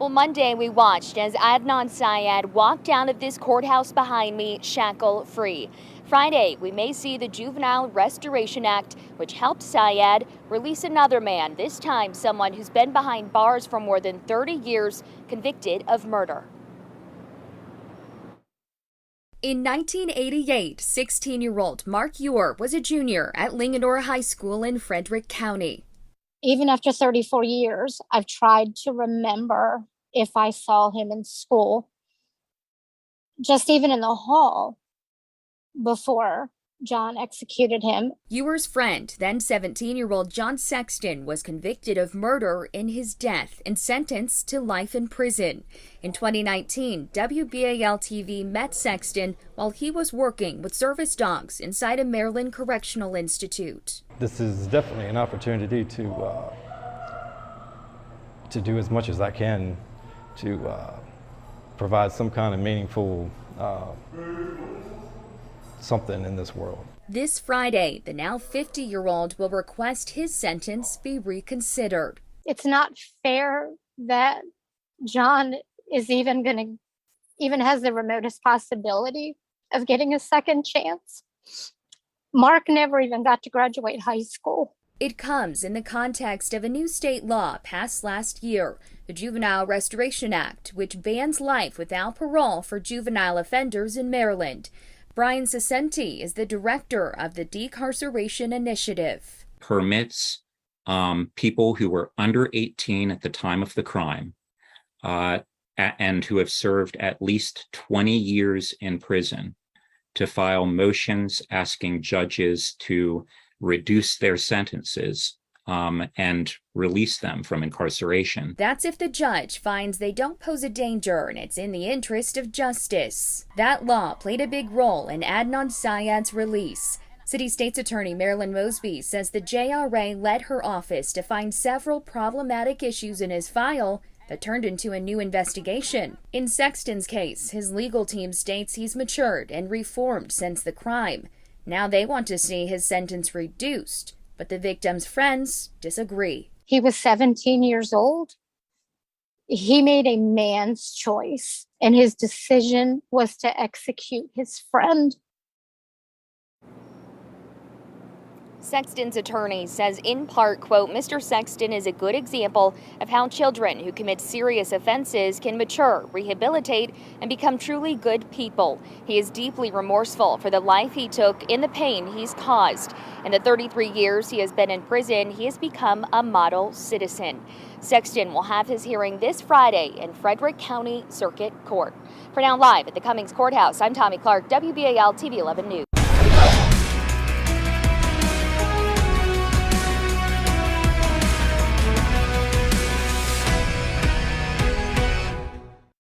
Well, Monday we watched as Adnan Syed walked out of this courthouse behind me shackle-free. Friday, we may see the Juvenile Restoration Act, which helped Syed release another man, this time someone who's been behind bars for more than 30 years, convicted of murder. In 1988, 16-year-old Mark Ure was a junior at Linganore High School in Frederick County. Even after 34 years, I've tried to remember if I saw him in school, just even in the hall before John executed him. Ure's friend, then 17-year-old John Sexton, was convicted of murder in his death and sentenced to life in prison. In 2019, WBAL-TV met Sexton while he was working with service dogs inside a Maryland Correctional Institute. This is definitely an opportunity to do as much as I can to provide some kind of meaningful something in this world. This Friday, the now 50-year-old will request his sentence be reconsidered. It's not fair that John is even has the remotest possibility of getting a second chance. Mark never even got to graduate high school. It comes in the context of a new state law passed last year, the Juvenile Restoration Act, which bans life without parole for juvenile offenders in Maryland. Brian Cicenti is the director of the Decarceration Initiative. Permits people who were under 18 at the time of the crime and who have served at least 20 years in prison to file motions asking judges to reduce their sentences and release them from incarceration. That's if the judge finds they don't pose a danger and it's in the interest of justice. That law played a big role in Adnan Syed's release. City State's Attorney Marilyn Mosby says the JRA led her office to find several problematic issues in his file that turned into a new investigation. In Sexton's case, his legal team states he's matured and reformed since the crime. Now they want to see his sentence reduced, but the victim's friends disagree. He was 17 years old. He made a man's choice, and his decision was to execute his friend. Sexton's attorney says in part, quote, Mr. Sexton is a good example of how children who commit serious offenses can mature, rehabilitate, and become truly good people. He is deeply remorseful for the life he took and the pain he's caused. In the 33 years he has been in prison, he has become a model citizen. Sexton will have his hearing this Friday in Frederick County Circuit Court. For now, live at the Cummings Courthouse, I'm Tommy Clark, WBAL TV 11 News.